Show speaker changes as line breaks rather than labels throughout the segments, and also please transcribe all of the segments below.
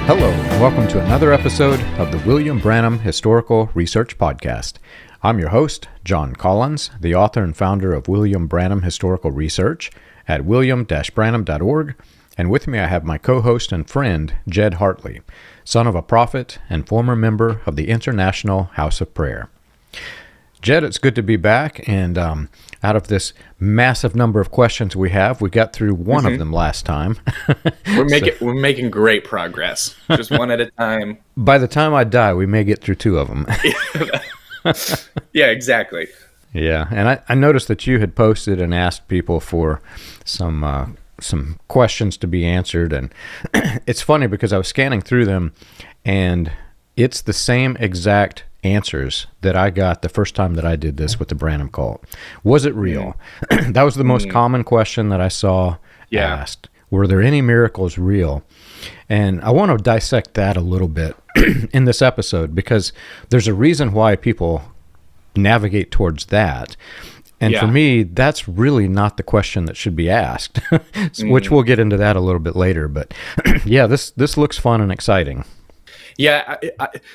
Hello, and welcome to another episode of the William Branham Historical Research Podcast. I'm your host, John Collins, the author and founder of William Branham Historical Research at william-branham.org, and with me I have my co-host and friend, Jed Hartley, son of a prophet and former member of the International House of Prayer. Jed, it's good to be back, and out of this massive number of questions we got through one of them last time.
We're making great progress, just one at a time.
By the time I die, we may get through two of them.
Yeah, exactly.
Yeah, and I noticed that you had posted and asked people for some questions to be answered, and it's funny because I was scanning through them, and it's the same exact answers that I got the first time that I did this with the Branham Cult. Was it real? That was the most common question that I saw asked. Were there any miracles real? And I want to dissect that a little bit in this episode because there's a reason why people navigate towards that. And for me, that's really not the question that should be asked, which we'll get into that a little bit later. But yeah, this looks fun and exciting.
Yeah.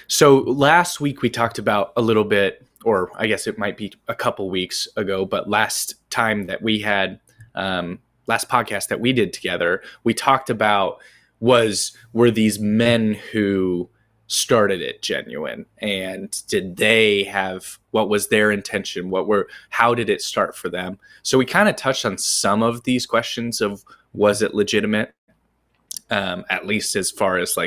So last week we talked about a little bit, or I guess it might be a couple weeks ago, but last time that we had, last podcast that we did together, we talked about were these men who started it genuine, and did they have, what was their intention? How did it start for them? So we kind of touched on some of these questions of, was it legitimate? At least as far as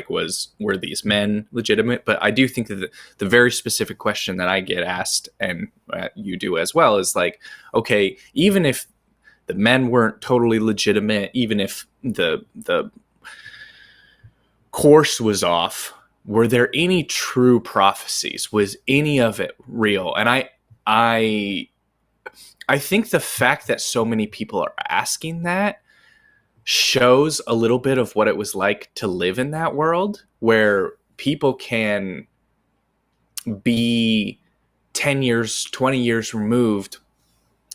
were these men legitimate? But I do think that the very specific question that I get asked, and you do as well, is okay, even if the men weren't totally legitimate, even if the course was off, were there any true prophecies? Was any of it real? And I think the fact that so many people are asking that shows a little bit of what it was like to live in that world, where people can be 10 years, 20 years removed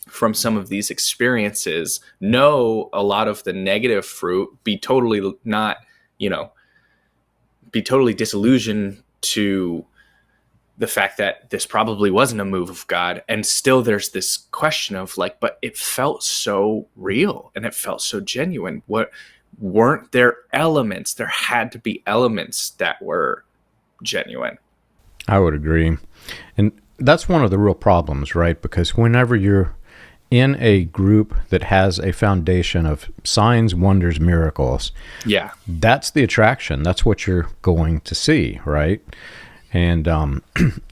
from some of these experiences, know a lot of the negative fruit, be totally disillusioned to the fact that this probably wasn't a move of God. And still there's this question of but it felt so real and it felt so genuine. What weren't there elements? There had to be elements that were genuine.
I would agree. And that's one of the real problems, right? Because whenever you're in a group that has a foundation of signs, wonders, miracles, that's the attraction. That's what you're going to see, right? And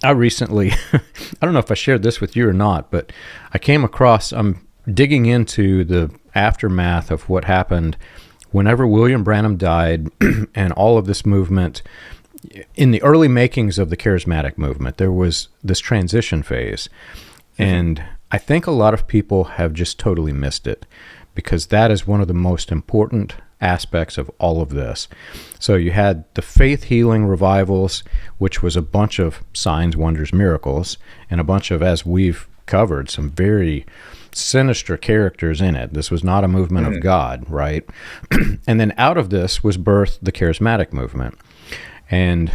I recently, I don't know if I shared this with you or not, but I came across, I'm digging into the aftermath of what happened whenever William Branham died and all of this movement. In the early makings of the Charismatic Movement, there was this transition phase. And I think a lot of people have just totally missed it, because that is one of the most important aspects of all of this. So you had the faith healing revivals, which was a bunch of signs, wonders, miracles, and a bunch of, as we've covered, some very sinister characters in it. This was not a movement of God, right? And then out of this was birthed the Charismatic Movement. And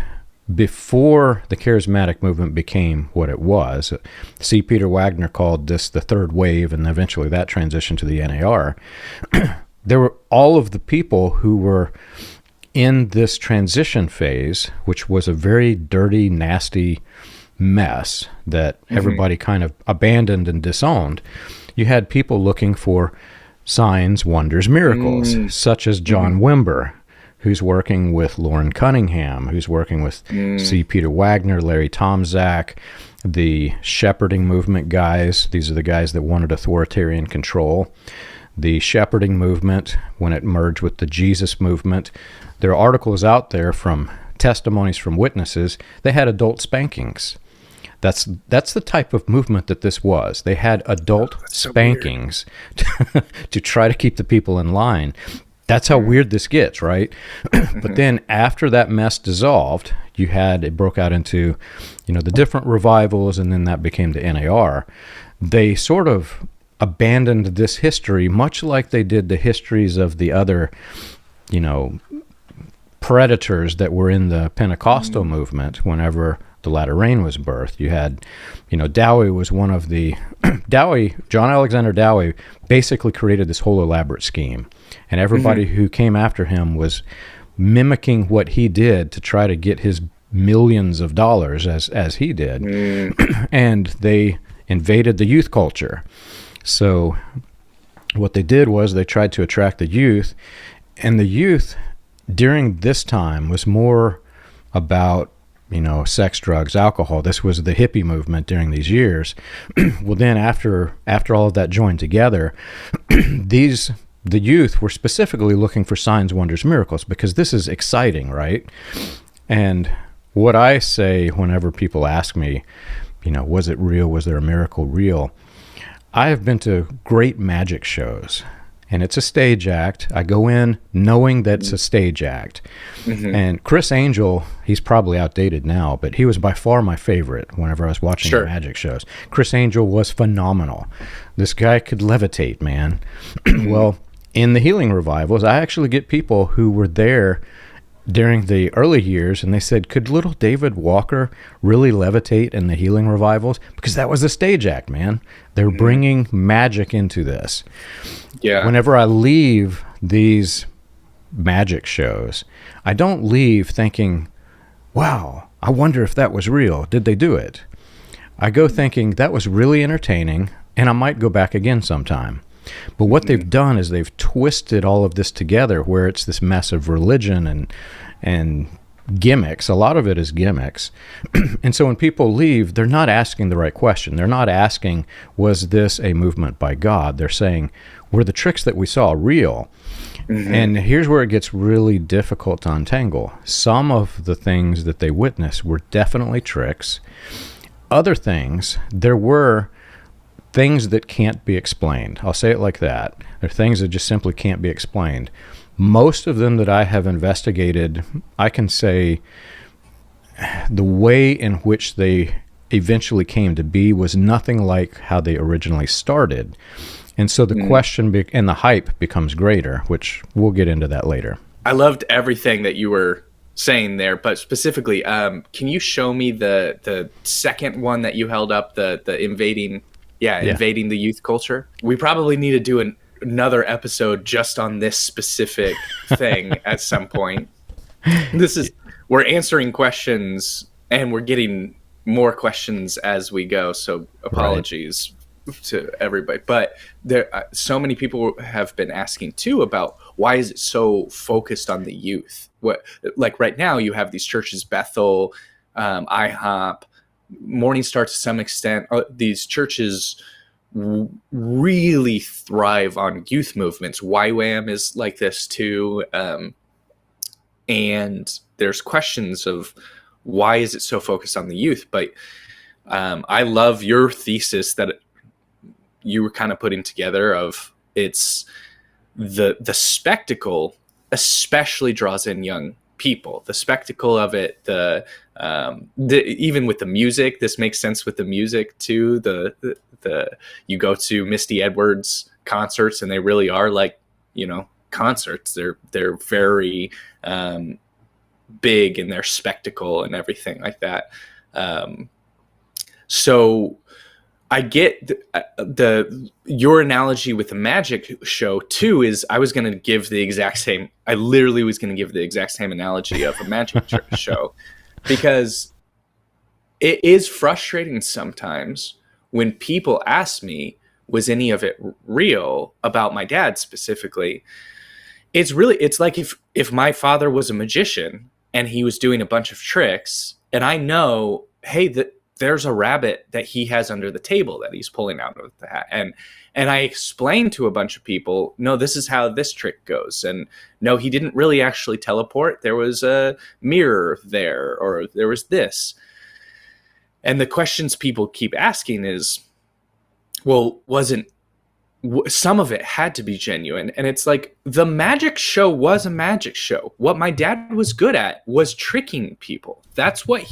before the Charismatic Movement became what it was, C. Peter Wagner called this the third wave, and eventually that transitioned to the NAR. There were all of the people who were in this transition phase, which was a very dirty, nasty mess that everybody kind of abandoned and disowned. You had people looking for signs, wonders, miracles, such as John Wimber, who's working with Lauren Cunningham, who's working with C. Peter Wagner, Larry Tomczak, the shepherding movement guys. These are the guys that wanted authoritarian control. The shepherding movement, when it merged with the Jesus movement, there are articles out there from Testimonies from Witnesses. They had adult spankings. That's the type of movement that this was. They had adult spankings to try to keep the people in line. That's how weird this gets, right? But then after that mess dissolved, it broke out into, the different revivals, and then that became the NAR. They sort of abandoned this history, much like they did the histories of the other, predators that were in the Pentecostal movement whenever the latter rain was birthed. You had, Dowie was one of the, John Alexander Dowie basically created this whole elaborate scheme. And everybody who came after him was mimicking what he did to try to get his millions of dollars as he did. And they invaded the youth culture. So what they did was they tried to attract the youth, and the youth during this time was more about, sex, drugs, alcohol. This was the hippie movement during these years. Well, then after all of that joined together, the youth were specifically looking for signs, wonders, miracles, because this is exciting, right? And what I say whenever people ask me, was it real? Was there a miracle real? I have been to great magic shows, and it's a stage act. I go in knowing that it's a stage act. And Chris Angel, he's probably outdated now, but he was by far my favorite whenever I was watching the magic shows. Chris Angel was phenomenal. This guy could levitate, man. Well, in the healing revivals, I actually get people who were there during the early years, and they said, could little David Walker really levitate in the healing revivals? Because that was a stage act, man. They're bringing magic into this. Yeah. Whenever I leave these magic shows, I don't leave thinking, wow, I wonder if that was real. Did they do it? I go thinking that was really entertaining, and I might go back again sometime. But what they've done is they've twisted all of this together where it's this mess of religion and gimmicks. A lot of it is gimmicks. And so when people leave, they're not asking the right question. They're not asking, was this a movement by God? They're saying, were the tricks that we saw real? And here's where it gets really difficult to untangle. Some of the things that they witnessed were definitely tricks. Other things, there were things that can't be explained. I'll say it like that. There are things that just simply can't be explained. Most of them that I have investigated, I can say the way in which they eventually came to be was nothing like how they originally started. And so the question and the hype becomes greater, which we'll get into that later.
I loved everything that you were saying there, but specifically, can you show me the second one that you held up, the invading the youth culture? We probably need to do another episode just on this specific thing at some point. We're answering questions and we're getting more questions as we go, so apologies to everybody. But there, so many people have been asking too about why is it so focused on the youth? Like right now you have these churches, Bethel, IHOP, Morning Star to some extent. These churches really thrive on youth movements. YWAM is like this too. And there's questions of why is it so focused on the youth? But I love your thesis that you were kind of putting together of it's the spectacle especially draws in young people. The spectacle of it, even with the music, this makes sense with the music too. You go to Misty Edwards concerts and they really are like, concerts. They're very big in their spectacle and everything like that. So I get your analogy with the magic show too. Is I literally was going to give the exact same analogy of a magic show, because it is frustrating sometimes when people ask me, was any of it real, about my dad specifically. It's like if my father was a magician and he was doing a bunch of tricks and I know, hey, there's a rabbit that he has under the table that he's pulling out of the hat. And I explained to a bunch of people, no, this is how this trick goes. And no, he didn't really actually teleport. There was a mirror there, or there was this. And the questions people keep asking is, well, some of it had to be genuine. And it's like, the magic show was a magic show. What my dad was good at was tricking people. That's what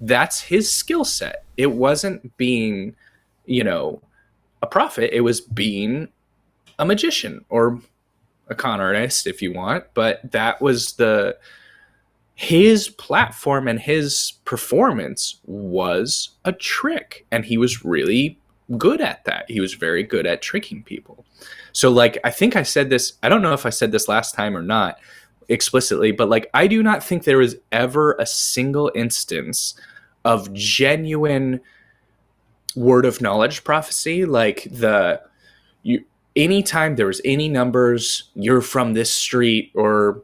that's his skill set. It wasn't being, a prophet. It was being a magician or a con artist if you want, but that was his platform, and his performance was a trick, and he was really good at that. He was very good at tricking people. So like, I think I said this, I don't know if I said this last time or not explicitly, but like, I do not think there was ever a single instance of genuine word of knowledge prophecy. Like anytime there was any numbers, you're from this street, or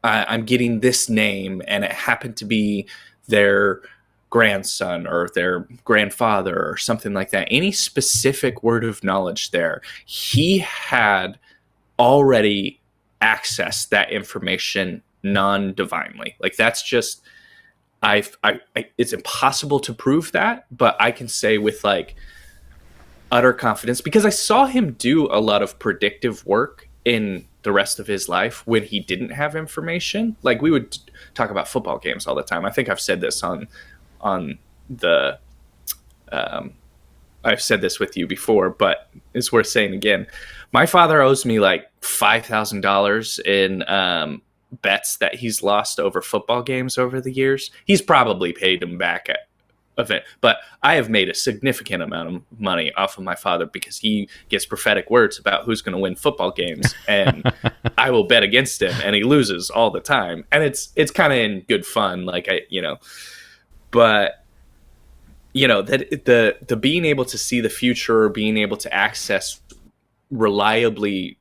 I'm getting this name, and it happened to be their grandson or their grandfather or something like that. Any specific word of knowledge there, he had already accessed that information non-divinely. Like that's just, it's impossible to prove that, but I can say with like utter confidence, because I saw him do a lot of predictive work in the rest of his life when he didn't have information. Like we would talk about football games all the time. I think I've said this on the I've said this with you before, but it's worth saying again. My father owes me like $5,000 in bets that he's lost over football games over the years. He's probably paid them back at event, but I have made a significant amount of money off of my father because he gets prophetic words about who's going to win football games, and I will bet against him, and he loses all the time, and it's kind of in good fun, like but that the being able to see the future, or being able to access reliably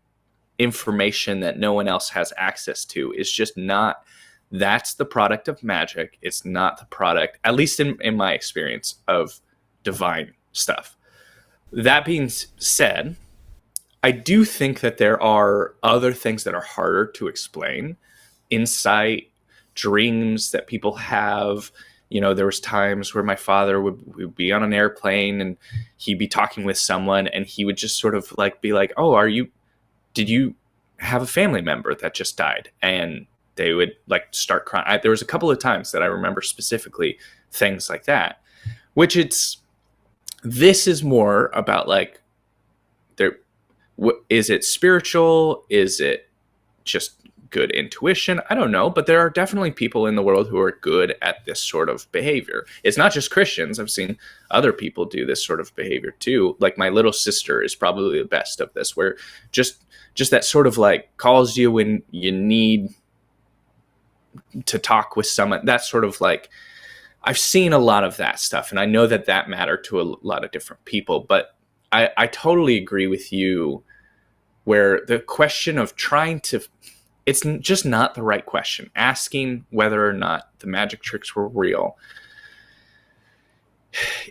information that no one else has access to, is just not. That's the product of magic. It's not the product, at least in my experience, of divine stuff. That being said, I do think that there are other things that are harder to explain. Insight, dreams that people have. There was times where my father would be on an airplane, and he'd be talking with someone, and he would just sort of like be like, "Oh, did you have a family member that just died?" And they would like start crying. There was a couple of times that I remember specifically things like that, which this is more about like, is it spiritual? Is it just good intuition? I don't know, but there are definitely people in the world who are good at this sort of behavior. It's not just Christians. I've seen other people do this sort of behavior too. Like my little sister is probably the best of this, where just that sort of like calls you when you need to talk with someone. That's sort of like, I've seen a lot of that stuff, and I know that mattered to a lot of different people, but I totally agree with you where the question of it's just not the right question. Asking whether or not the magic tricks were real,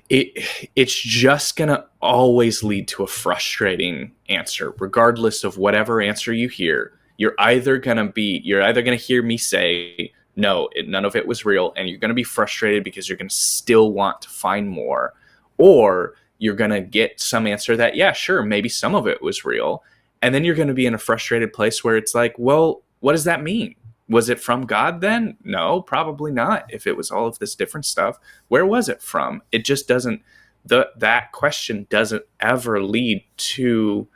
it's just going to always lead to a frustrating answer, regardless of whatever answer you hear. You're either going to hear me say, no, none of it was real, and you're going to be frustrated because you're going to still want to find more, or you're going to get some answer that, yeah, sure, maybe some of it was real, and then you're going to be in a frustrated place where it's like, well, what does that mean? Was it from God then? No, probably not. If it was all of this different stuff, where was it from? It just doesn't, that question doesn't ever lead to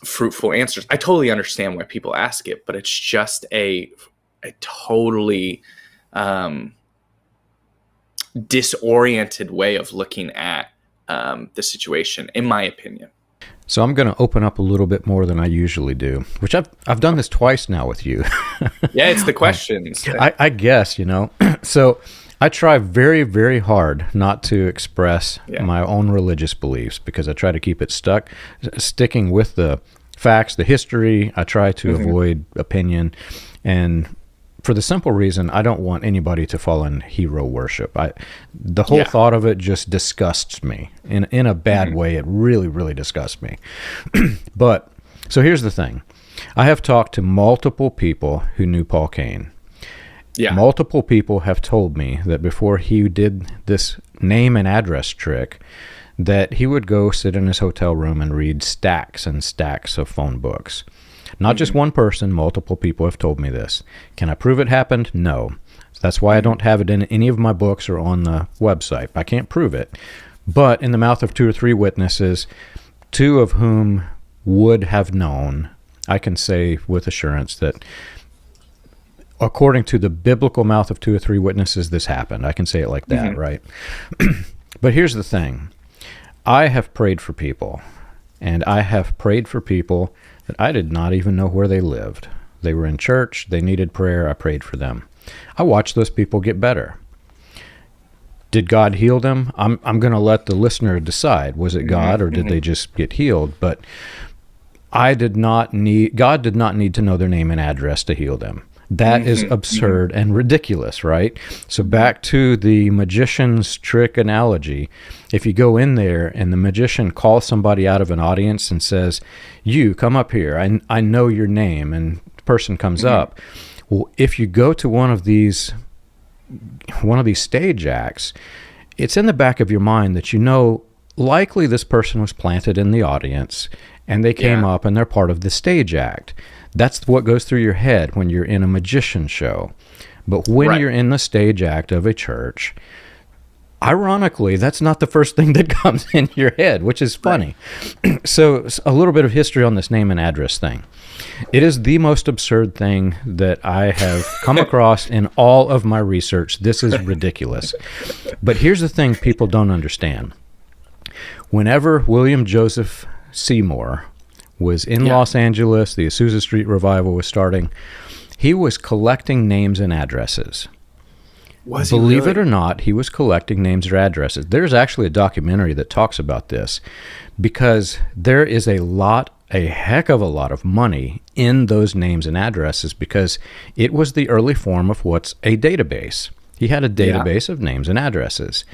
fruitful answers. I totally understand why people ask it, but it's just a totally disoriented way of looking at the situation, in my opinion.
So I'm going to open up a little bit more than I usually do, which I've done this twice now with you.
Yeah, it's the questions.
I guess, So I try very, very hard not to express my own religious beliefs, because I try to keep it sticking with the facts, the history. I try to avoid opinion, and for the simple reason, I don't want anybody to fall in hero worship. The whole thought of it just disgusts me in a bad way. It really, really disgusts me. But so here's the thing. I have talked to multiple people who knew Paul Cain. Yeah. Multiple people have told me that before he did this name and address trick, that he would go sit in his hotel room and read stacks and stacks of phone books. Not just one person, multiple people have told me this. Can I prove it happened? No. That's why I don't have it in any of my books or on the website. I can't prove it. But in the mouth of 2 or 3 witnesses, 2 of whom would have known, I can say with assurance that according to the biblical mouth of 2 or 3 witnesses, this happened. I can say it like that, right? But here's the thing. I have prayed for people, and I have prayed for people that I did not even know where they lived. They were in church. They needed prayer. I prayed for them. I watched those people get better. Did God heal them? I'm going to let the listener decide. Was it God, or did they just get healed? But God did not need to know their name and address to heal them. That is absurd and ridiculous, right? So back to the magician's trick analogy. If you go in there and the magician calls somebody out of an audience and says, "You, come up here. I know your name," and the person comes up. Well, if you go to one of these stage acts, it's in the back of your mind that likely this person was planted in the audience and they came up and they're part of the stage act. That's what goes through your head when you're in a magician show. But when you're in the stage act of a church, ironically, that's not the first thing that comes in your head, which is funny. So a little bit of history on this name and address thing. It is the most absurd thing that I have come across in all of my research. This is ridiculous. But here's the thing people don't understand. Whenever William Joseph Seymour was in Los Angeles, the Azusa Street Revival was starting, he was collecting names and addresses. Believe it or not, he was collecting names or addresses. There's actually a documentary that talks about this, because there is a heck of a lot of money in those names and addresses, because it was the early form of what's a database. He had a database of names and addresses.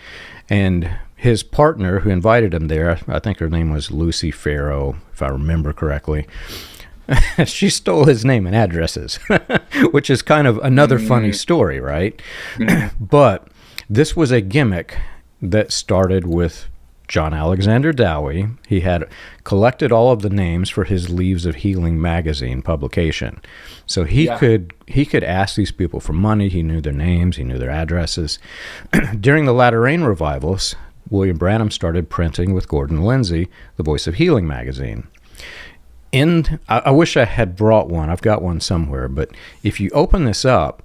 And his partner who invited him there, I think her name was Lucy Farrow, if I remember correctly, she stole his name and addresses, which is kind of another funny story, right? But this was a gimmick that started with John Alexander Dowie. He had collected all of the names for his Leaves of Healing magazine publication. So he could ask these people for money. He knew their names. He knew their addresses. During the Latter Rain revivals, William Branham started printing with Gordon Lindsay the Voice of Healing magazine. I wish I had brought one. I've got one somewhere. But if you open this up,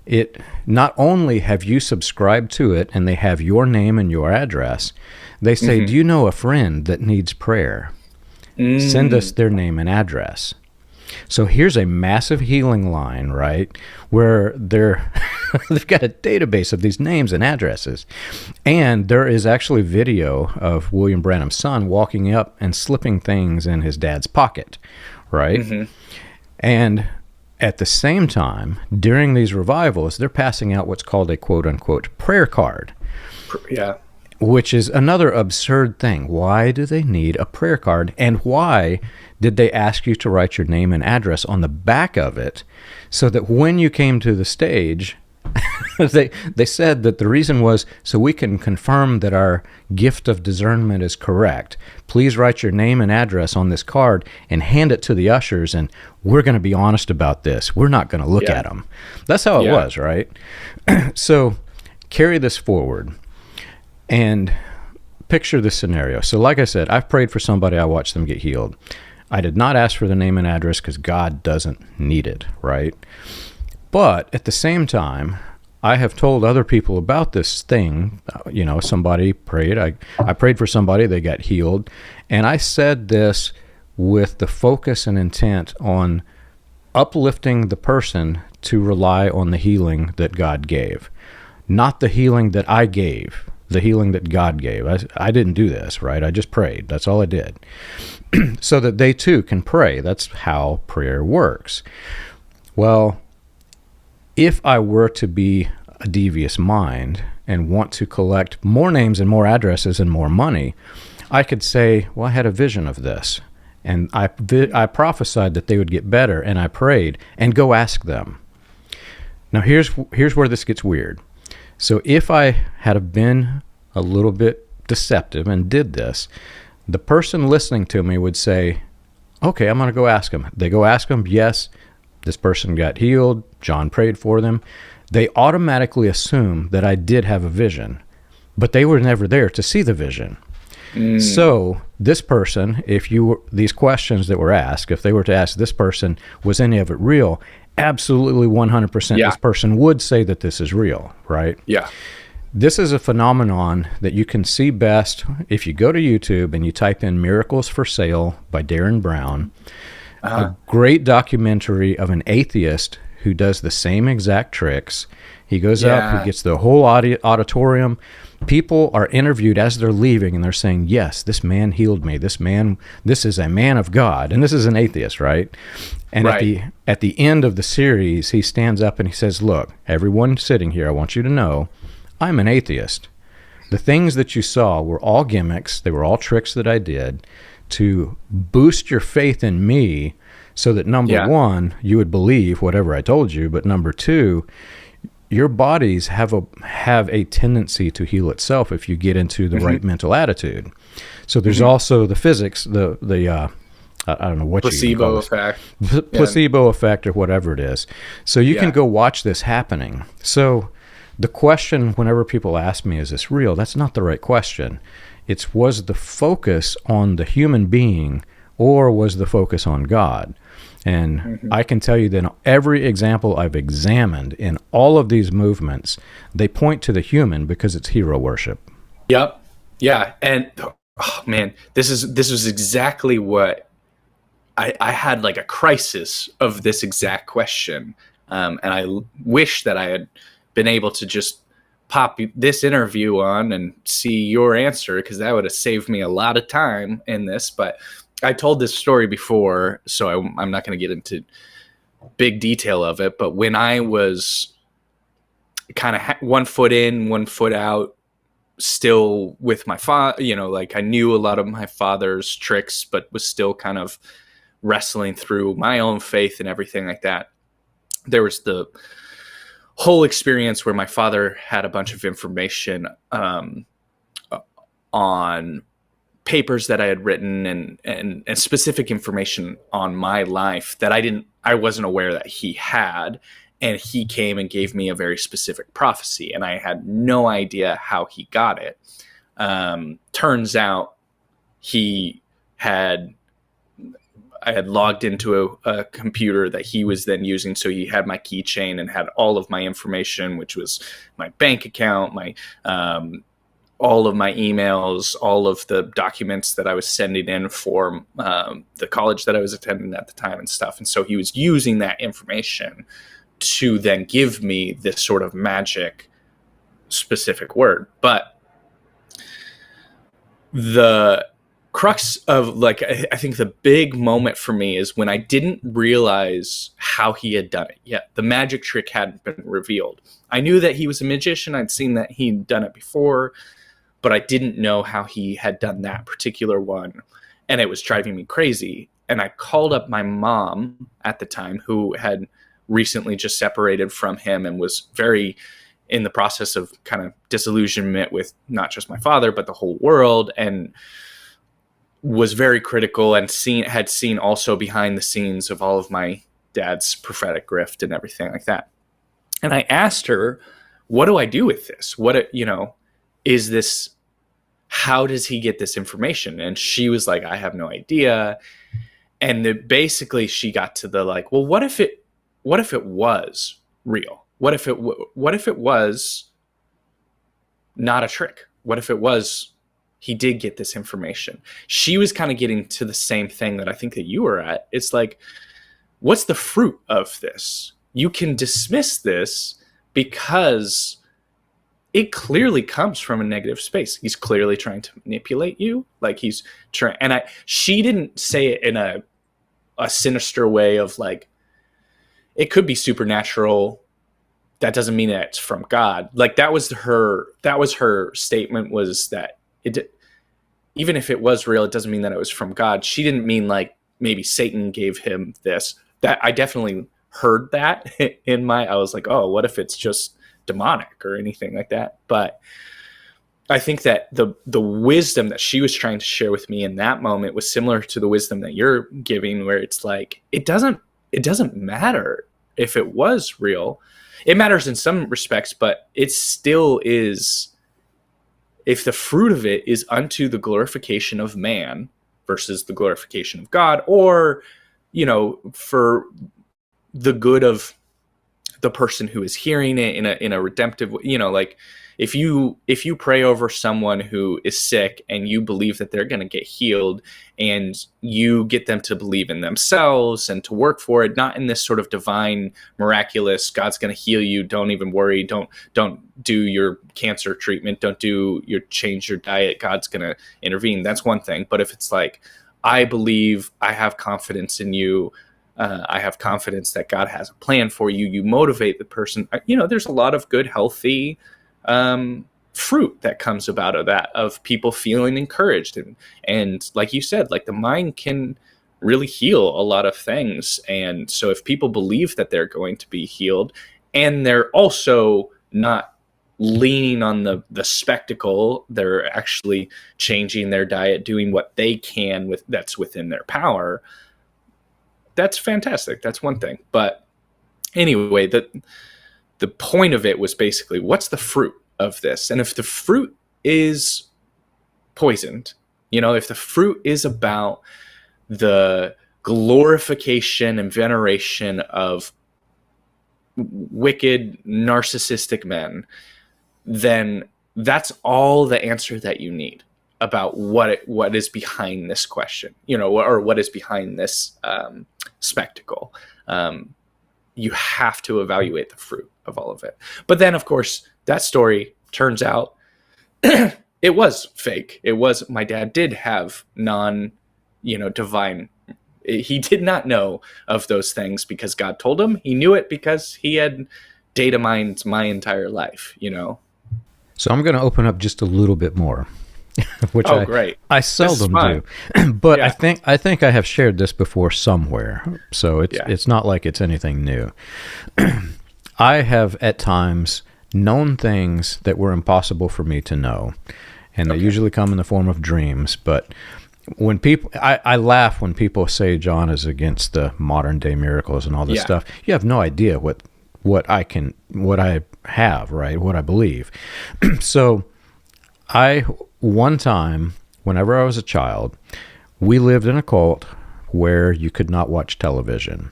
it not only have you subscribed to it and they have your name and your address, they say, "Do you know a friend that needs prayer? Send us their name and address." So here's a massive healing line, right, where they've got a database of these names and addresses. And there is actually video of William Branham's son walking up and slipping things in his dad's pocket, right? And at the same time, during these revivals, they're passing out what's called a quote-unquote prayer card. Which is another absurd thing. Why do they need a prayer card? And why did they ask you to write your name and address on the back of it, so that when you came to the stage, they said that the reason was so we can confirm that our gift of discernment is correct. Please write your name and address on this card and hand it to the ushers, and we're going to be honest about this. We're not going to look at them. That's how it was, right? So carry this forward. And picture this scenario. So like I said, I've prayed for somebody, I watched them get healed. I did not ask for the name and address because God doesn't need it, right? But at the same time, I have told other people about this thing. Somebody prayed. I prayed for somebody, they got healed. And I said this with the focus and intent on uplifting the person to rely on the healing that God gave, not the healing that I gave. The healing that God gave. I didn't do this, right? I just prayed. That's all I did. So that they too can pray. That's how prayer works. Well, if I were to be a devious mind and want to collect more names and more addresses and more money, I could say, well, I had a vision of this. And I prophesied that they would get better, and I prayed, and go ask them. Now, here's where this gets weird. So if I had been a little bit deceptive and did this, the person listening to me would say, okay, I'm going to go ask them. They go ask them, yes, this person got healed, John prayed for them. They automatically assume that I did have a vision, but they were never there to see the vision. So this person, these questions that were asked, if they were to ask this person, was any of it real? Absolutely 100% this person would say that this is real, right?
Yeah.
This is a phenomenon that you can see best if you go to YouTube and you type in Miracles for Sale by Darren Brown, a great documentary of an atheist who does the same exact tricks. He goes up, he gets the whole auditorium. People are interviewed as they're leaving, and they're saying, yes, this man healed me. This is a man of God. And this is an atheist, right? And at the end of the series, he stands up and he says, look, everyone sitting here, I want you to know, I'm an atheist. The things that you saw were all gimmicks. They were all tricks that I did to boost your faith in me so that, number one, you would believe whatever I told you, but number two, your bodies have a tendency to heal itself if you get into the right mental attitude. So there's also the physics, the I don't know what
placebo effect,
placebo effect, or whatever it is. So you can go watch this happening. So the question, whenever people ask me, is this real? That's not the right question. Was the focus on the human being, or was the focus on God? And I can tell you that every example I've examined in all of these movements, they point to the human because it's hero worship.
Yep. Yeah. And oh man, this was exactly what I had, like a crisis of this exact question. And I wish that I had been able to just pop this interview on and see your answer, because that would have saved me a lot of time in this. But I told this story before, so I'm not going to get into big detail of it. But when I was kind of 1 foot in, 1 foot out, still with my father, like I knew a lot of my father's tricks, but was still kind of wrestling through my own faith and everything like that. There was the whole experience where my father had a bunch of information on papers that I had written and specific information on my life that I wasn't aware that he had. And he came and gave me a very specific prophecy, and I had no idea how he got it. Turns out I had logged into a computer that he was then using. So he had my keychain and had all of my information, which was my bank account, my all of my emails, all of the documents that I was sending in for the college that I was attending at the time and stuff. And so he was using that information to then give me this sort of magic specific word. But the crux of, like, I think the big moment for me is when I didn't realize how he had done it yet. The magic trick hadn't been revealed. I knew that he was a magician. I'd seen that he'd done it before, but I didn't know how he had done that particular one. And it was driving me crazy. And I called up my mom at the time, who had recently just separated from him and was very in the process of kind of disillusionment with not just my father, but the whole world, and was very critical and had seen also behind the scenes of all of my dad's prophetic grift and everything like that. And I asked her, what do I do with this? Is this, how does he get this information? And she was like, I have no idea. And basically she got to the like, well, what if it was real? What if it was not a trick? What if it was, he did get this information? She was kind of getting to the same thing that I think that you were at. It's like, what's the fruit of this? You can dismiss this because it clearly comes from a negative space. He's clearly trying to manipulate you. Like he's trying, and she didn't say it in a sinister way of like, it could be supernatural. That doesn't mean that it's from God. Like that was her statement, was that even if it was real, it doesn't mean that it was from God. She didn't mean like maybe Satan gave him this. That I definitely heard that I was like, oh, what if it's just demonic or anything like that? But I think that the wisdom that she was trying to share with me in that moment was similar to the wisdom that you're giving, where it's like, it doesn't matter if it was real. It matters in some respects, but it still is if the fruit of it is unto the glorification of man versus the glorification of God, or, for the good of the person who is hearing it in a redemptive way, like if you pray over someone who is sick and you believe that they're going to get healed, and you get them to believe in themselves and to work for it, not in this sort of divine, miraculous, God's going to heal you, don't even worry, don't do your cancer treatment, change your diet, God's going to intervene. That's one thing. But if it's like, I believe, I have confidence in you, I have confidence that God has a plan for you, you motivate the person, there's a lot of good, healthy fruit that comes about of that, of people feeling encouraged. And like you said, like the mind can really heal a lot of things. And so if people believe that they're going to be healed, and they're also not leaning on the spectacle, they're actually changing their diet, doing what they can that's within their power, that's fantastic. That's one thing. But anyway, the point of it was basically, what's the fruit of this? And if the fruit is poisoned, if the fruit is about the glorification and veneration of wicked, narcissistic men, then that's all the answer that you need about what is behind this question, or what is behind this spectacle. You have to evaluate the fruit of all of it. But then, of course, that story turns out it was fake. It was, my dad did have divine. He did not know of those things because God told him. He knew it because he had data mined my entire life,
So I'm going to open up just a little bit more, which
great.
I seldom do. But yeah. I think I have shared this before somewhere, so it's not like it's anything new. I have at times known things that were impossible for me to know, and they usually come in the form of dreams. But when people, I laugh when people say John is against the modern day miracles and all this stuff. You have no idea what I have, right? What I believe. So one time, whenever I was a child, we lived in a cult where you could not watch television.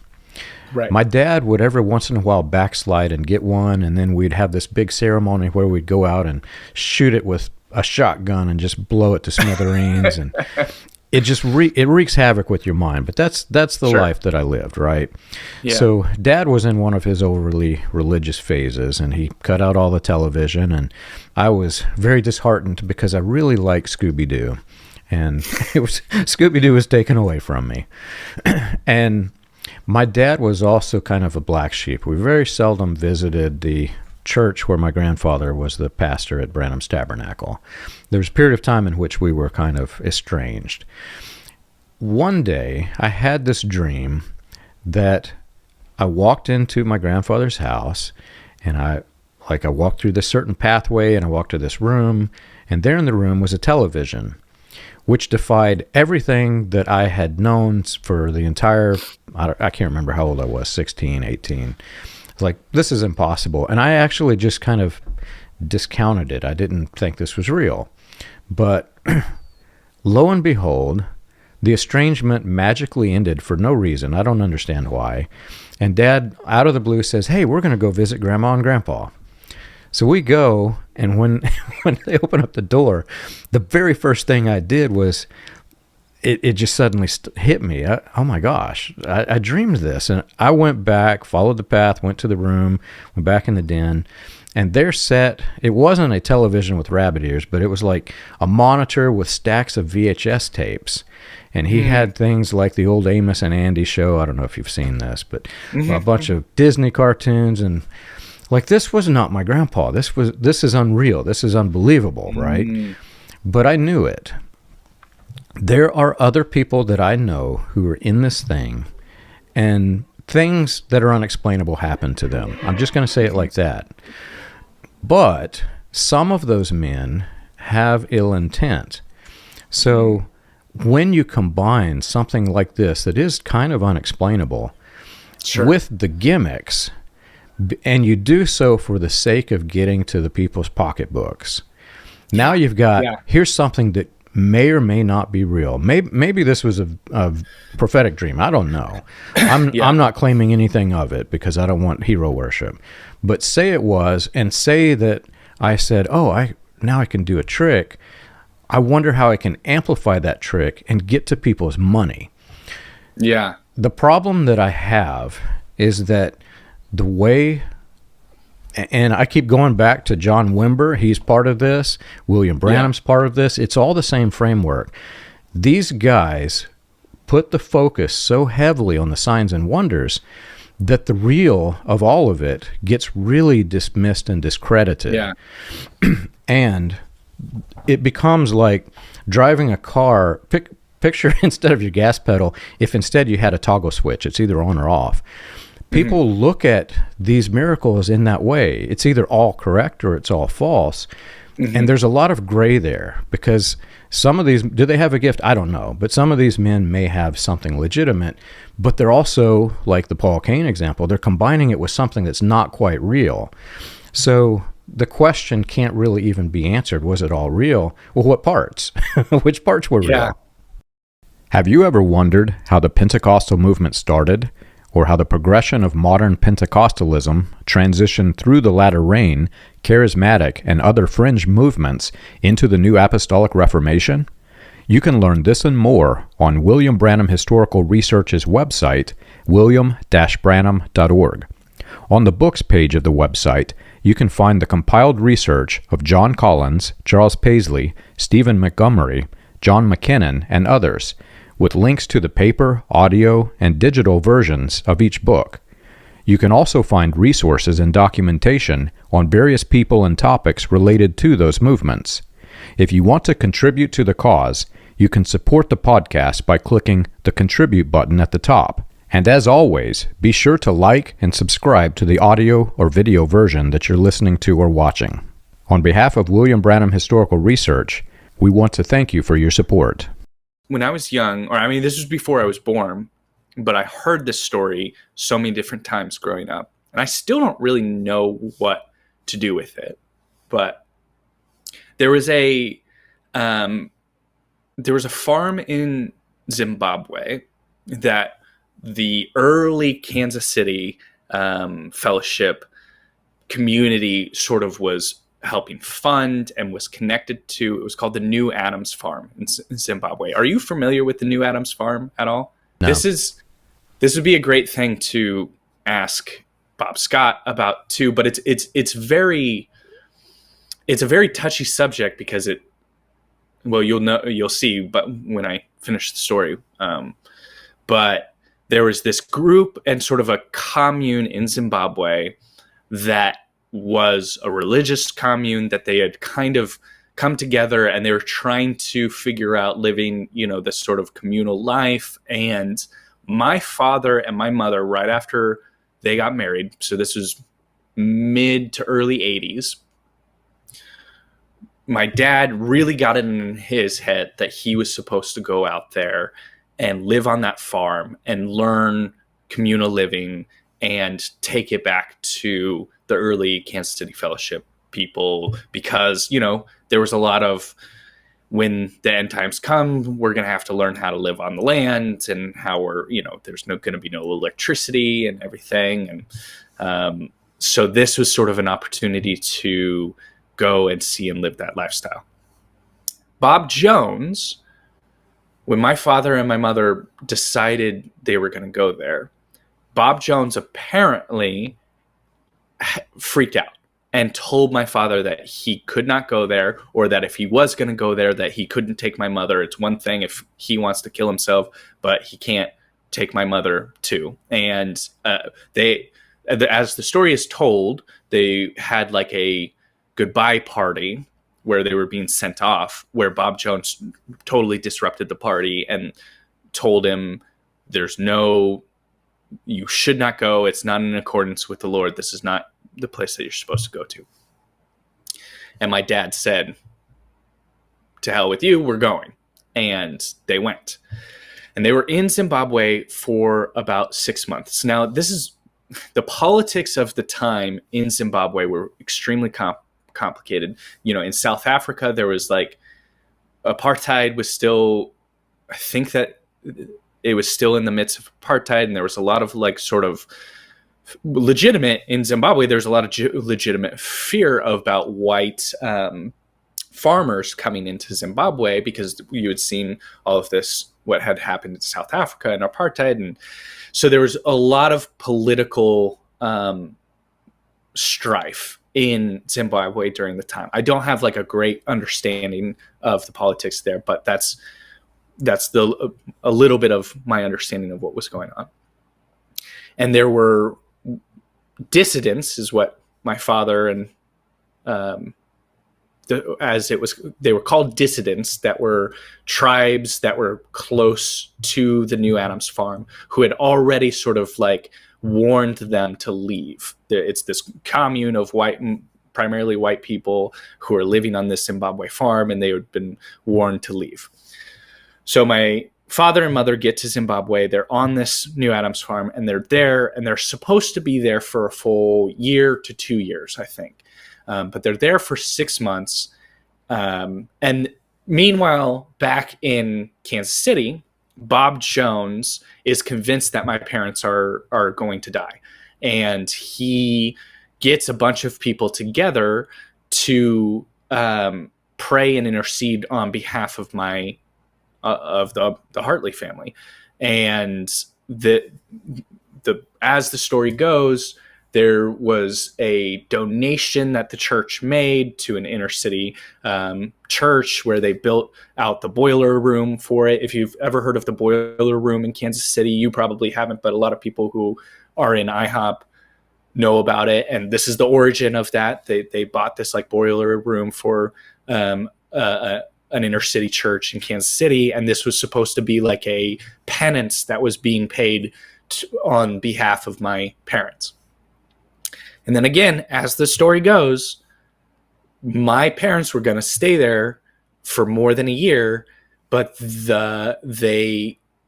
Right.
My dad would every once in a while backslide and get one, and then we'd have this big ceremony where we'd go out and shoot it with a shotgun and just blow it to smithereens, and it just it wreaks havoc with your mind. But that's the life that I lived, right? Yeah. So Dad was in one of his overly religious phases, and he cut out all the television, and I was very disheartened because I really liked Scooby-Doo, and Scooby-Doo was taken away from me. And my dad was also kind of a black sheep. We very seldom visited the church where my grandfather was the pastor at Branham's Tabernacle. There was a period of time in which we were kind of estranged. One day, I had this dream that I walked into my grandfather's house, and I walked through this certain pathway, and I walked to this room, and there in the room was a television, which defied everything that I had known for the entire, I can't remember how old I was, 16, 18. Like, this is impossible. And I actually just kind of discounted it. I didn't think this was real. But lo and behold, the estrangement magically ended for no reason. I don't understand why. And Dad, out of the blue, says, "Hey, we're going to go visit Grandma and Grandpa." So we go, and when they open up the door, the very first thing I did was, it just suddenly hit me. Oh my gosh, I dreamed this. And I went back, followed the path, went to the room, went back in the den, and there sat, it wasn't a television with rabbit ears, but it was like a monitor with stacks of VHS tapes. And he had things like the old Amos and Andy show. I don't know if you've seen this, but a bunch of Disney cartoons, and like, this was not my grandpa. This is unreal. This is unbelievable, right? But I knew it. There are other people that I know who are in this thing, and things that are unexplainable happen to them. I'm just going to say it like that. But some of those men have ill intent. So when you combine something like this that is kind of unexplainable with the gimmicks, and you do so for the sake of getting to the people's pocketbooks, Now you've got,
Yeah.
here's something that may or may not be real. Maybe this was a prophetic dream. I don't know. I'm not claiming anything of it because I don't want hero worship. But say it was, and say that I said, now I can do a trick. I wonder how I can amplify that trick and get to people's money.
Yeah.
The problem that I have is that the way, and I keep going back to John Wimber, he's part of this, William Branham's part of this, it's all the same framework. These guys put the focus so heavily on the signs and wonders that the real of all of it gets really dismissed and discredited.
Yeah.
And it becomes like driving a car. Picture instead of your gas pedal, if instead you had a toggle switch, it's either on or off. People look at these miracles in that way. It's either all correct or it's all false. And there's a lot of gray there because some of these, do they have a gift? I don't know. But some of these men may have something legitimate, but they're also, like the Paul Cain example, they're combining it with something that's not quite real. So the question can't really even be answered. Was it all real? Well, what parts? Which parts were real? Have you ever wondered how the Pentecostal movement started, or how the progression of modern Pentecostalism transitioned through the latter rain, charismatic, and other fringe movements into the new Apostolic Reformation? You can learn this and more on William Branham Historical Research's website, william-branham.org. On the books page of the website, you can find the compiled research of John Collins, Charles Paisley, Stephen Montgomery, John McKinnon, and others, with links to the paper, audio, and digital versions of each book. You can also find resources and documentation on various people and topics related to those movements. If you want to contribute to the cause, you can support the podcast by clicking the Contribute button at the top. And as always, be sure to like and subscribe to the audio or video version that you're listening to or watching. On behalf of William Branham Historical Research, we want to thank you for your support.
When I was young, this was before I was born, but I heard this story so many different times growing up, and I still don't really know what to do with it. But there was a farm in Zimbabwe that the early Kansas City fellowship community sort of was helping fund and was connected to. It was called the New Adams Farm in Zimbabwe. Are you familiar with the New Adams Farm at all?
No.
This would be a great thing to ask Bob Scott about too, but it's a very touchy subject because you'll see, but when I finish the story, but there was this group and sort of a commune in Zimbabwe that was a religious commune that they had kind of come together, and they were trying to figure out living, this sort of communal life. And my father and my mother, right after they got married, so this was mid to early 80s, my dad really got it in his head that he was supposed to go out there and live on that farm and learn communal living and take it back to the early Kansas City Fellowship people, because, there was a lot of, when the end times come, we're going to have to learn how to live on the land, and how there's going to be no electricity and everything. And so this was sort of an opportunity to go and see and live that lifestyle. Bob Jones, when my father and my mother decided they were going to go there, Bob Jones apparently freaked out and told my father that he could not go there, or that if he was going to go there, that he couldn't take my mother. It's one thing if he wants to kill himself, but he can't take my mother too. And as the story is told, they had like a goodbye party where they were being sent off, where Bob Jones totally disrupted the party and told him, you should not go. It's not in accordance with the Lord. This is not the place that you're supposed to go to. And my dad said, to hell with you, we're going. And they went. And they were in Zimbabwe for about 6 months. Now, this is the politics of the time in Zimbabwe were extremely complicated. In South Africa, there was like apartheid was still, I think that it was still in the midst of apartheid, and there was a lot of like sort of legitimate in Zimbabwe. There's a lot of legitimate fear about white farmers coming into Zimbabwe because you had seen all of this, what had happened in South Africa and apartheid. And so there was a lot of political strife in Zimbabwe during the time. I don't have like a great understanding of the politics there, but that's a little bit of my understanding of what was going on. And there were dissidents, is what my father and they were called dissidents, that were tribes that were close to the New Adams farm, who had already sort of like warned them to leave. It's this commune of primarily white people who are living on this Zimbabwe farm, and they had been warned to leave. So my father and mother get to Zimbabwe. They're on this New Adams farm, and they're there, and they're supposed to be there for a full year to 2 years, I think. But they're there for 6 months. And meanwhile, back in Kansas City, Bob Jones is convinced that my parents are going to die. And he gets a bunch of people together to pray and intercede on behalf of of the Hartley family. And as the story goes, there was a donation that the church made to an inner city church where they built out the boiler room for it. If you've ever heard of the boiler room in Kansas City, you probably haven't, but a lot of people who are in IHOP know about it. And this is the origin of that. They bought this like boiler room for an inner city church in Kansas City. And this was supposed to be like a penance that was being paid on behalf of my parents. And then again, as the story goes, my parents were going to stay there for more than a year, but their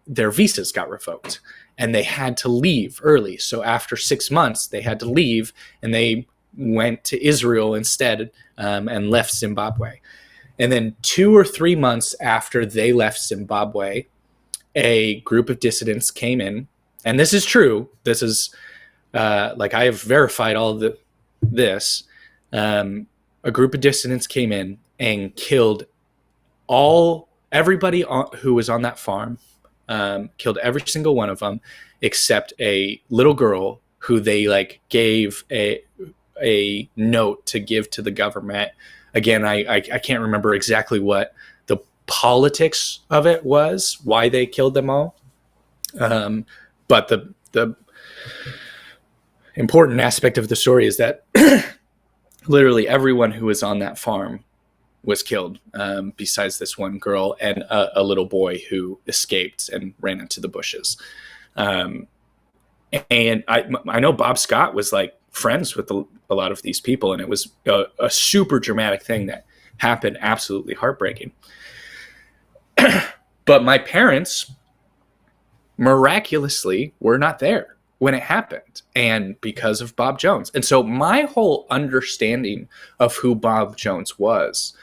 visas got revoked and they had to leave early. So after 6 months, they had to leave, and they went to Israel instead and left Zimbabwe. And then 2 or 3 months after they left Zimbabwe, a group of dissidents came in, and this is true. This is like I have verified all of this. A group of dissidents came in and killed everybody who was on that farm, killed every single one of them, except a little girl who they like gave a note to give to the government. Again, I can't remember exactly what the politics of it was, why they killed them all. But the important aspect of the story is that literally everyone who was on that farm was killed, besides this one girl and a little boy who escaped and ran into the bushes. And I know Bob Scott was like friends with a lot of these people, and it was a super dramatic thing that happened, absolutely heartbreaking. But my parents miraculously were not there when it happened, and because of Bob Jones. And so my whole understanding of who Bob Jones was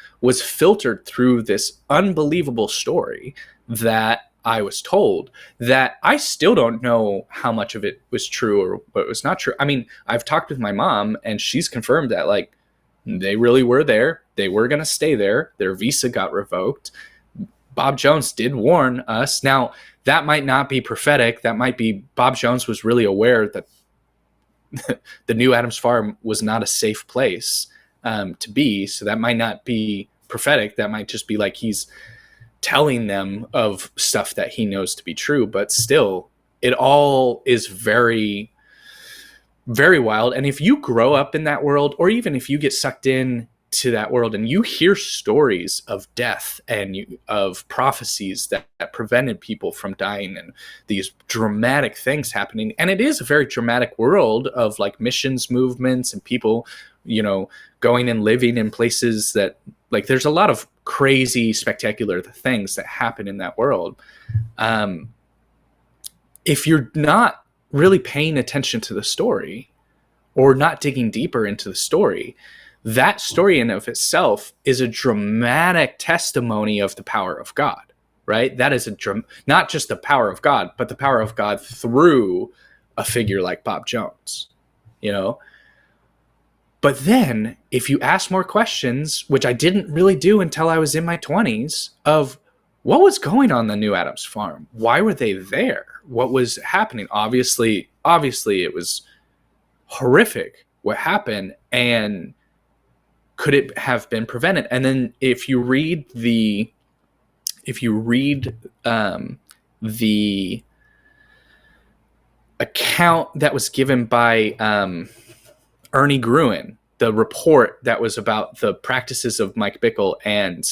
filtered through this unbelievable story that I was told, that I still don't know how much of it was true or what was not true. I mean, I've talked with my mom, and she's confirmed that like they really were there. They were going to stay there. Their visa got revoked. Bob Jones did warn us. Now, that might not be prophetic. That might be Bob Jones was really aware that the New Adams farm was not a safe place to be. So that might not be prophetic. That might just be like he's telling them of stuff that he knows to be true. But still, it all is very, very wild. And if you grow up in that world, or even if you get sucked in to that world and you hear stories of death and of prophecies that prevented people from dying and these dramatic things happening, and it is a very dramatic world of like missions movements and people, going and living in places that like there's a lot of crazy, spectacular things that happen in that world. If you're not really paying attention to the story or not digging deeper into the story, that story in of itself is a dramatic testimony of the power of God, right? That is not just the power of God, but the power of God through a figure like Bob Jones, you know? But then if you ask more questions, which I didn't really do until I was in my 20s, of what was going on the New Adams farm? Why were they there? What was happening? Obviously it was horrific what happened, and could it have been prevented? And then if you read the account that was given by Ernie Gruen, the report that was about the practices of Mike Bickle and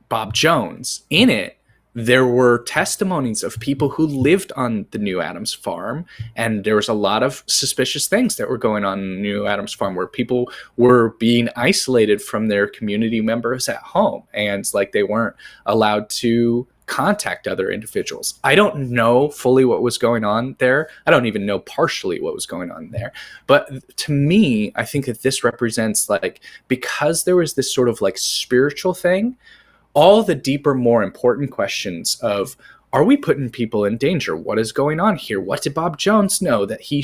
Bob Jones, in it, there were testimonies of people who lived on the New Adams farm, and there was a lot of suspicious things that were going on in the New Adams farm, where people were being isolated from their community members at home, and like they weren't allowed to contact other individuals. I don't know fully what was going on there. I don't even know partially what was going on there. But to me, I think that this represents, like, because there was this sort of like spiritual thing, all the deeper, more important questions of, are we putting people in danger? What is going on here? What did Bob Jones know that he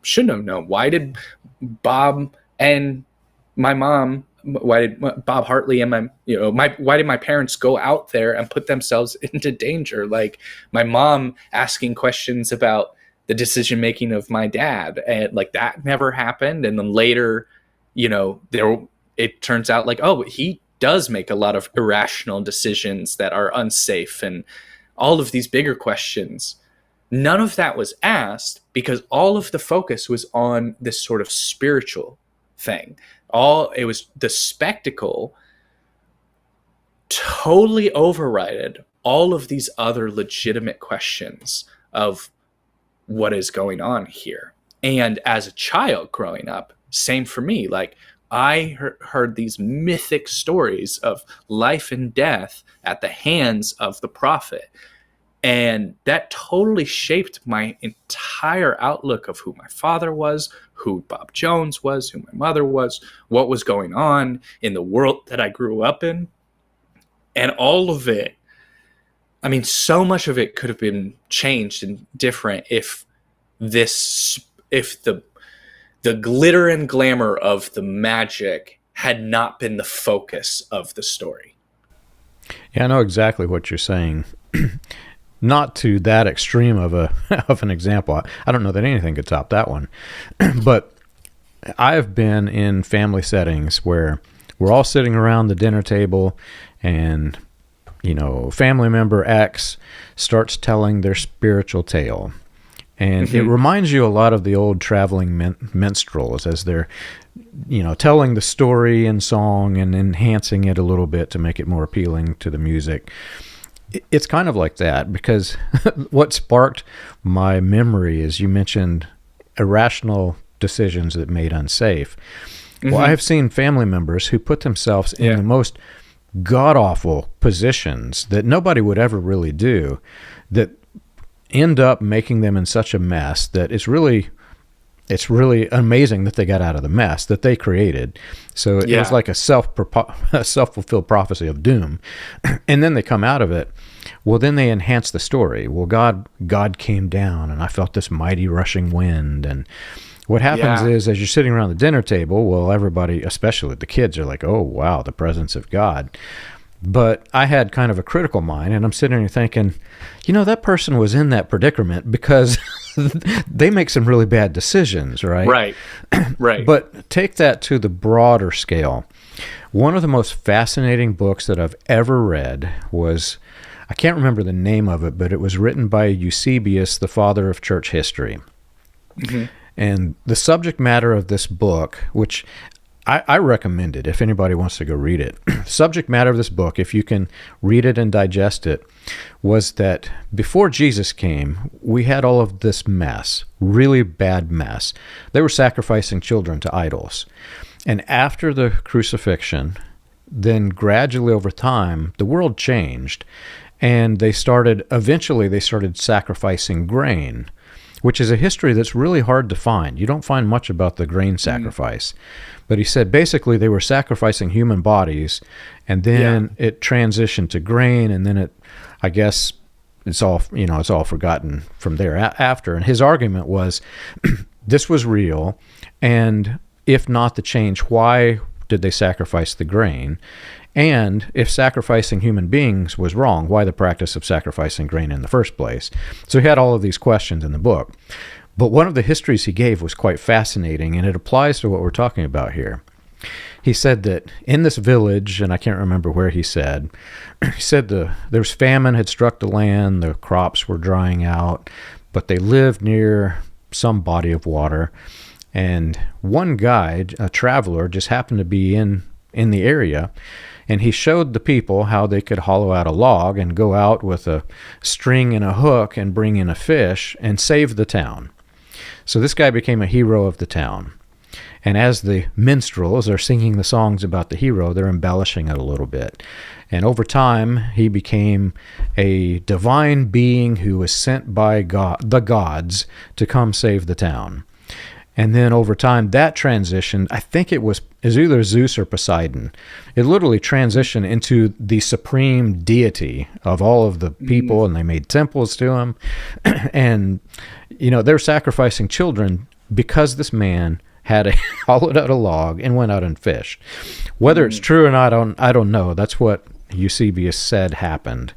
shouldn't have known? Why did Bob and my mom, why did Bob Hartley and why did my parents go out there and put themselves into danger? Like my mom asking questions about the decision making of my dad, and like that never happened. And then later, it turns out like, oh, he does make a lot of irrational decisions that are unsafe, and all of these bigger questions. None of that was asked because all of the focus was on this sort of spiritual thing. It was the spectacle totally overrided all of these other legitimate questions of what is going on here. And as a child growing up, same for me. Like I heard these mythic stories of life and death at the hands of the prophet. And that totally shaped my entire outlook of who my father was, who Bob Jones was, who my mother was, what was going on in the world that I grew up in. And all of it, I mean, so much of it could have been changed and different if the glitter and glamour of the magic had not been the focus of the story.
Yeah, I know exactly what you're saying. Not to that extreme of an example. I don't know that anything could top that one. But I've been in family settings where we're all sitting around the dinner table and, family member X starts telling their spiritual tale. And it reminds you a lot of the old traveling minstrels as they're, telling the story in song and enhancing it a little bit to make it more appealing to the music. It's kind of like that, because what sparked my memory is you mentioned irrational decisions that made unsafe. Well, I have seen family members who put themselves in the most god-awful positions that nobody would ever really do, that end up making them in such a mess that it's really amazing that they got out of the mess that they created. So it was like a self-fulfilled prophecy of doom. And then they come out of it. Well, then they enhance the story. Well, God came down and I felt this mighty rushing wind. And what happens is, as you're sitting around the dinner table, well, everybody, especially the kids, are like, oh, wow, the presence of God. But I had kind of a critical mind, and I'm sitting here thinking, that person was in that predicament because they make some really bad decisions, right? Right. But take that to the broader scale. One of the most fascinating books that I've ever read was, I can't remember the name of it, but it was written by Eusebius, the father of church history. And the subject matter of this book, which I recommend it if anybody wants to go read it. Subject matter of this book, if you can read it and digest it, was that before Jesus came, we had all of this mess, really bad mess. They were sacrificing children to idols. And after the crucifixion, then gradually over time, the world changed. And eventually they started sacrificing grain, which is a history that's really hard to find. You don't find much about the grain sacrifice. But he said basically they were sacrificing human bodies, and then it transitioned to grain, and then it, I guess, it's all forgotten from there after. And his argument was this was real, and if not the change, why did they sacrifice the grain? And if sacrificing human beings was wrong, why the practice of sacrificing grain in the first place? So he had all of these questions in the book. But one of the histories he gave was quite fascinating, and it applies to what we're talking about here. He said that in this village, and I can't remember where he said there was famine had struck the land, the crops were drying out, but they lived near some body of water. And one guide, a traveler, just happened to be in the area, and he showed the people how they could hollow out a log and go out with a string and a hook and bring in a fish and save the town. So this guy became a hero of the town. And as the minstrels are singing the songs about the hero, they're embellishing it a little bit. And over time, he became a divine being who was sent by the gods to come save the town. And then over time, that transitioned, I think it was either Zeus or Poseidon. It literally transitioned into the supreme deity of all of the people, and they made temples to him. And, they're sacrificing children because this man had hollowed out a log and went out and fished. Whether it's true or not, I don't know. That's what Eusebius said happened.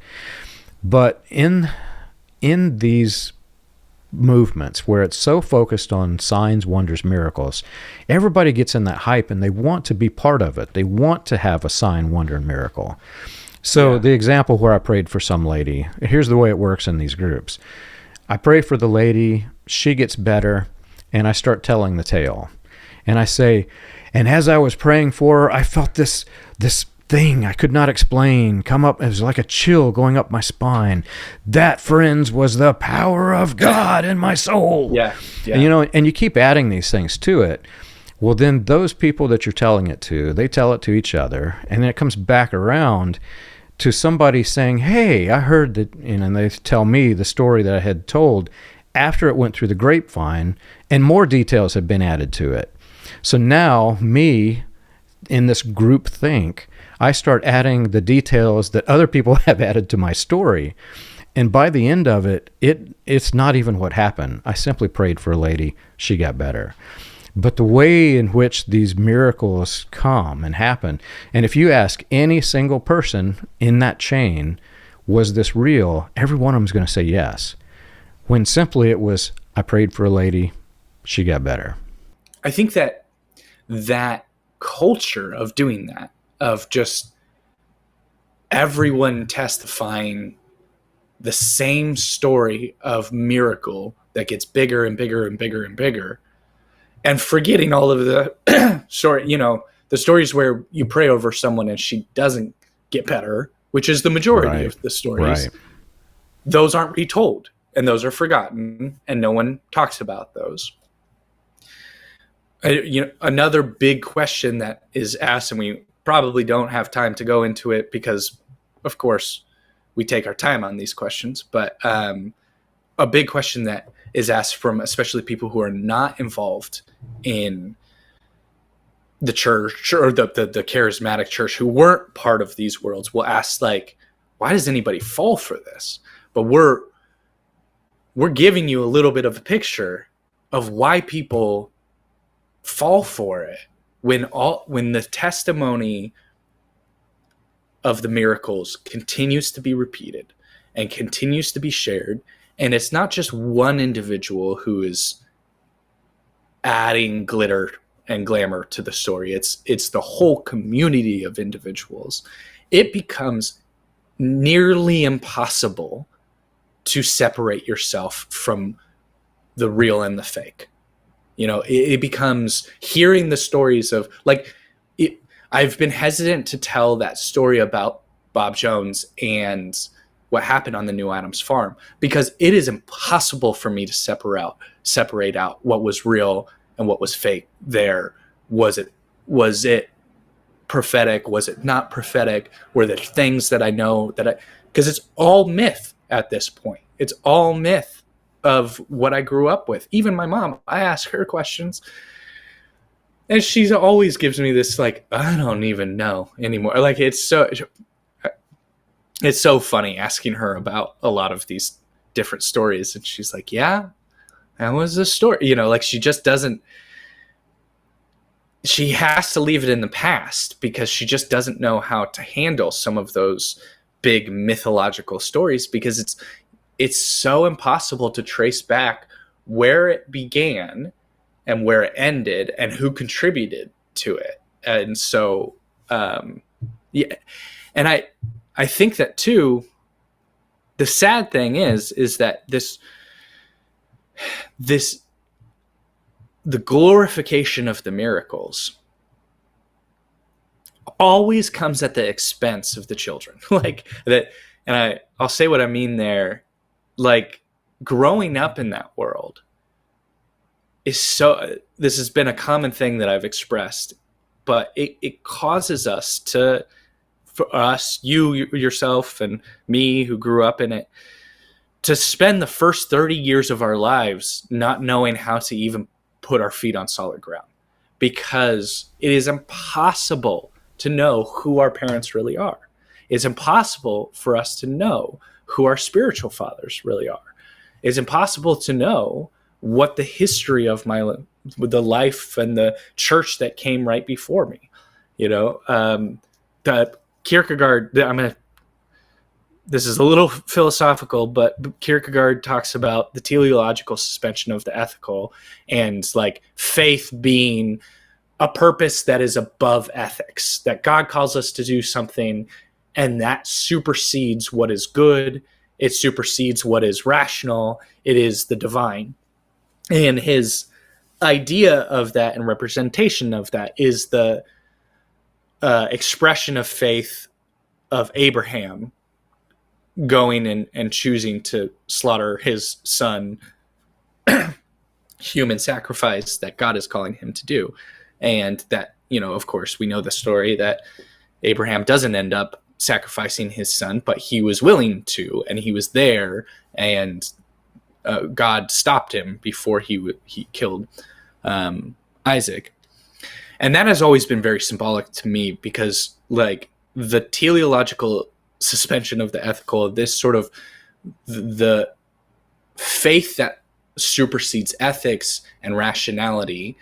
But in these movements where it's so focused on signs, wonders, miracles, everybody gets in that hype and they want to be part of it. They want to have a sign, wonder, and miracle. So the example where I prayed for some lady, here's the way it works in these groups. I pray for the lady, she gets better, and I start telling the tale. And I say, and as I was praying for her, I felt this thing I could not explain come up. It was like a chill going up my spine. That, friends, was the power of God in my soul. Yeah. And you keep adding these things to it. Well, then those people that you're telling it to, they tell it to each other, and then it comes back around to somebody saying, hey, I heard that, and they tell me the story that I had told after it went through the grapevine, and more details have been added to it. So now me, in this group think, I start adding the details that other people have added to my story. And by the end of it, it's not even what happened. I simply prayed for a lady. She got better. But the way in which these miracles come and happen, and if you ask any single person in that chain, was this real? Every one of them is going to say yes. When simply it was, I prayed for a lady. She got better.
I think that culture of doing that, of just everyone testifying the same story of miracle that gets bigger and bigger and bigger and bigger, and forgetting all of the the stories where you pray over someone and she doesn't get better, which is the majority of the stories. Right. Those aren't retold, and those are forgotten, and no one talks about those. Another big question that is asked, and we probably don't have time to go into it because, of course, we take our time on these questions, but a big question that is asked from especially people who are not involved in the church or the charismatic church, who weren't part of these worlds, will ask, like, why does anybody fall for this? But we're giving you a little bit of a picture of why people fall for it when the testimony of the miracles continues to be repeated and continues to be shared. And it's not just one individual who is adding glitter and glamour to the story. It's the whole community of individuals. It becomes nearly impossible to separate yourself from the real and the fake. It becomes hearing the stories of, like, I've been hesitant to tell that story about Bob Jones and what happened on the New Adams farm, because it is impossible for me to separate out what was real and what was fake there. Was it prophetic? Was it not prophetic? Were there things that I know because it's all myth at this point. It's all myth of what I grew up with. Even my mom, I ask her questions, and she always gives me this like, I don't even know anymore. Like it's so funny asking her about a lot of these different stories, and she's like, yeah, that was a story, you know, like she just doesn't, she has to leave it in the past because she just doesn't know how to handle some of those big mythological stories, because it's so impossible to trace back where it began and where it ended and who contributed to it. And so, yeah. And I think that too, the sad thing is that the glorification of the miracles always comes at the expense of the children. Like that, and I'll say what I mean there. Like growing up in that world is so, this has been a common thing that I've expressed, but it causes us to, for us, you yourself and me who grew up in it, to spend the first 30 years of our lives not knowing how to even put our feet on solid ground, because it is impossible to know who our parents really are. It's impossible for us to know who our spiritual fathers really are. It's impossible to know what the history of the life and the church that came right before me. You know, the Kierkegaard, this is a little philosophical, but Kierkegaard talks about the teleological suspension of the ethical, and like faith being a purpose that is above ethics, that God calls us to do something, and that supersedes what is good. It supersedes what is rational. It is the divine. And his idea of that and representation of that is the expression of faith of Abraham going and choosing to slaughter his son, human sacrifice that God is calling him to do. And that, you know, of course, we know the story that Abraham doesn't end up sacrificing his son, but he was willing to, and he was there, and God stopped him before he killed Isaac. And that has always been very symbolic to me, because like the teleological suspension of the ethical, this sort of the faith that supersedes ethics and rationality,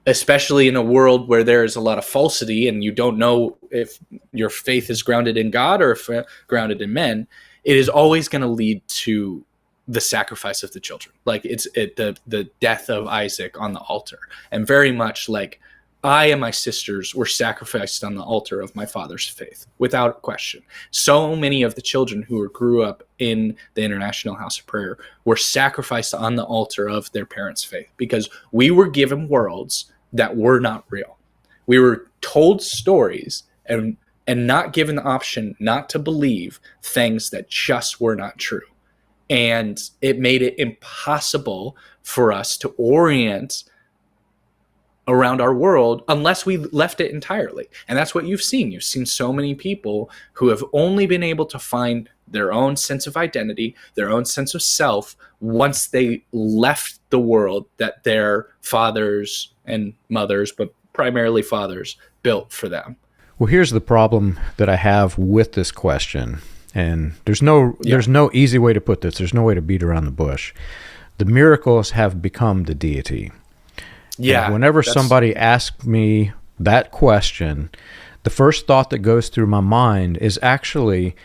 especially in a world where there is a lot of falsity and you don't know if your faith is grounded in God or if grounded in men, it is always going to lead to the sacrifice of the children. Like the death of Isaac on the altar. And very much like I and my sisters were sacrificed on the altar of my father's faith, without question. So many of the children who grew up in the International House of Prayer were sacrificed on the altar of their parents' faith, because we were given worlds that were not real. We were told stories and not given the option not to believe things that just were not true. And it made it impossible for us to orient around our world unless we left it entirely. And that's what you've seen. You've seen so many people who have only been able to find their own sense of identity, their own sense of self, once they left the world that their fathers and mothers, but primarily fathers, built for them.
Well, here's the problem that I have with this question. And there's no easy way to put this. There's no way to beat around the bush. The miracles have become the deity. Yeah. And whenever somebody asks me that question, the first thought that goes through my mind is actually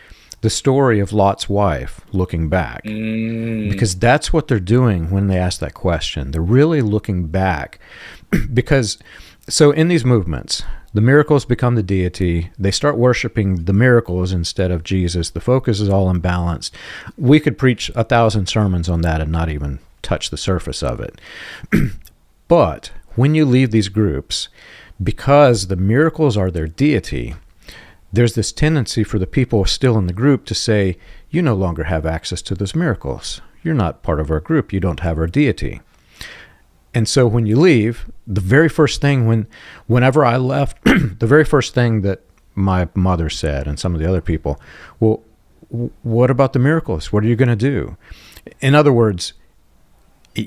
the story of Lot's wife looking back. Because that's what they're doing when they ask that question. They're really looking back. Because, so in these movements, the miracles become the deity. They start worshiping the miracles instead of Jesus. The focus is all imbalanced. We could preach 1,000 sermons on that and not even touch the surface of it. But when you leave these groups, because the miracles are their deity, there's this tendency for the people still in the group to say, you no longer have access to those miracles. You're not part of our group. You don't have our deity. And so when you leave, the very first thing, whenever I left, the very first thing that my mother said and some of the other people, well, what about the miracles? What are you going to do? In other words,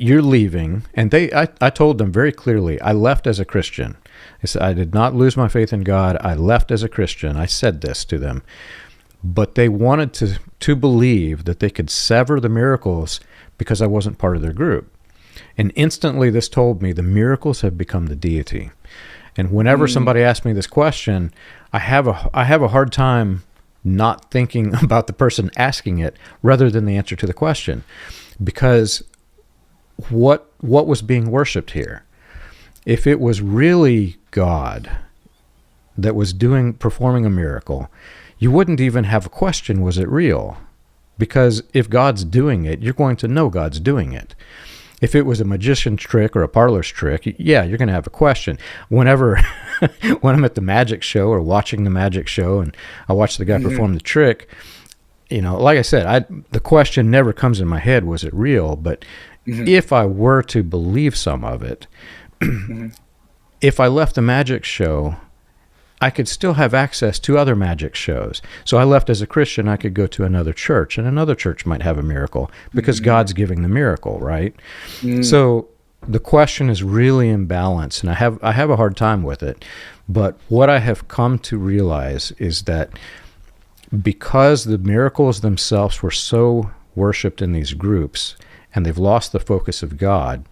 you're leaving. And I told them very clearly, I left as a Christian. I said, I did not lose my faith in God. I left as a Christian. I said this to them. But they wanted to believe that they could sever the miracles because I wasn't part of their group. And instantly this told me the miracles have become the deity. And whenever somebody asks me this question, I have a hard time not thinking about the person asking it rather than the answer to the question. Because what was being worshipped here? If it was really God that was performing a miracle, you wouldn't even have a question, was it real? Because if God's doing it, you're going to know God's doing it. If it was a magician's trick or a parlor's trick, yeah, you're going to have a question. Whenever when I'm at the magic show or watching the magic show and I watch the guy perform the trick, like I said, the question never comes in my head, was it real? But if I were to believe some of it, if I left the magic show, I could still have access to other magic shows. So I left as a Christian, I could go to another church, and another church might have a miracle because God's giving the miracle, right? So the question is really imbalanced, and I have a hard time with it. But what I have come to realize is that because the miracles themselves were so worshipped in these groups, and they've lost the focus of God,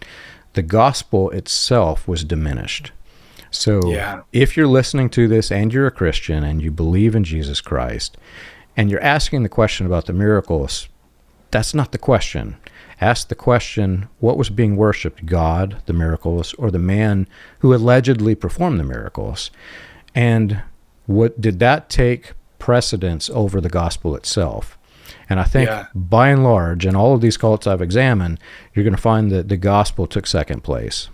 the gospel itself was diminished. So if you're listening to this and you're a Christian and you believe in Jesus Christ and you're asking the question about the miracles, that's not the question. Ask the question, what was being worshipped, God, the miracles, or the man who allegedly performed the miracles? And what did that take precedence over the gospel itself? And I think by and large, in all of these cults I've examined, you're going to find that the gospel took second place.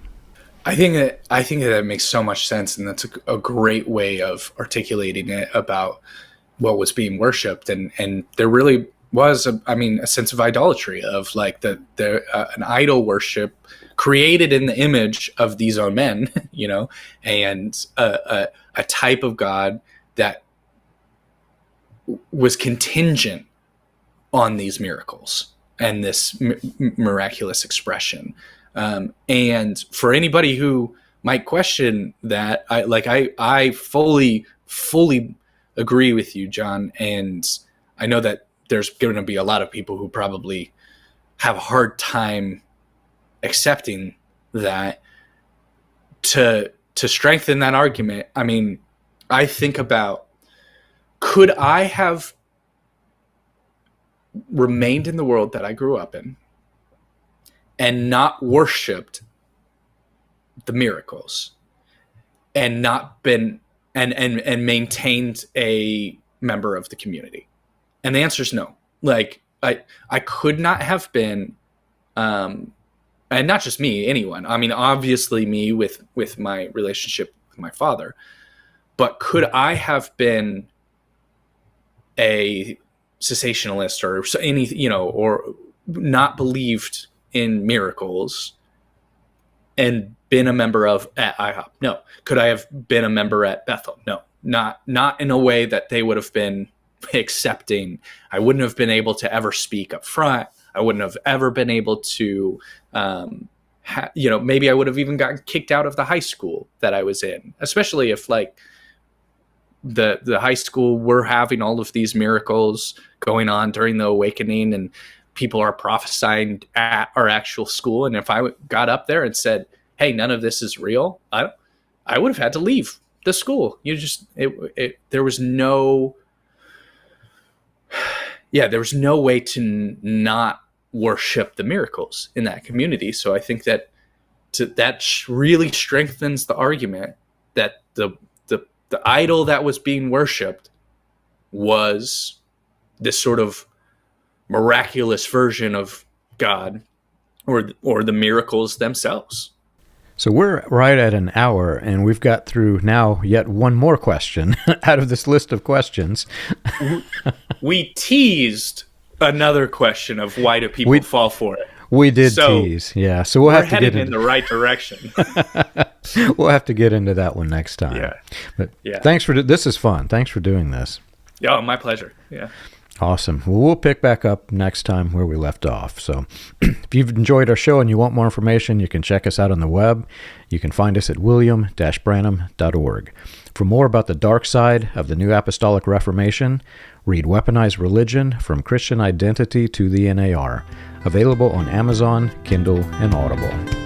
I think that makes so much sense, and that's a great way of articulating it about what was being worshipped, and there really was a sense of idolatry, of like an idol worship created in the image of these own men, and a type of God that was contingent on these miracles and this miraculous expression. And for anybody who might question that, I fully agree with you, John. And I know that there's going to be a lot of people who probably have a hard time accepting that. To strengthen that argument, I think about, could I have remained in the world that I grew up in and not worshipped the miracles and not been and maintained a member of the community? And the answer is no. Like I could not have been, and not just me, anyone. Obviously me with my relationship with my father, but could I have been a cessationalist or any, or not believed in miracles and been a member of at IHOP? No. Could I have been a member at Bethel? No. Not in a way that they would have been accepting. I wouldn't have been able to ever speak up front. I wouldn't have ever been able to, maybe I would have even gotten kicked out of the high school that I was in, especially if like the high school were having all of these miracles going on during the awakening and people are prophesying at our actual school. And if I got up there and said, hey, none of this is real, I would have had to leave the school. There was no way to not worship the miracles in that community. So I think that really strengthens the argument that the idol that was being worshipped was this sort of miraculous version of God or the miracles themselves.
So we're right at an hour, and we've got through now yet one more question out of this list of questions.
We teased another question of why do people fall for it.
We did tease, yeah. So we're have to get
in the right direction.
We'll have to get into that one next time.
Yeah.
But thanks for this is fun. Thanks for doing this.
Yeah, my pleasure. Yeah.
Awesome. Well, we'll pick back up next time where we left off. So if you've enjoyed our show and you want more information, you can check us out on the web. You can find us at william-branham.org. For more about the dark side of the New Apostolic Reformation, read Weaponized Religion, From Christian Identity to the NAR, available on Amazon, Kindle, and Audible.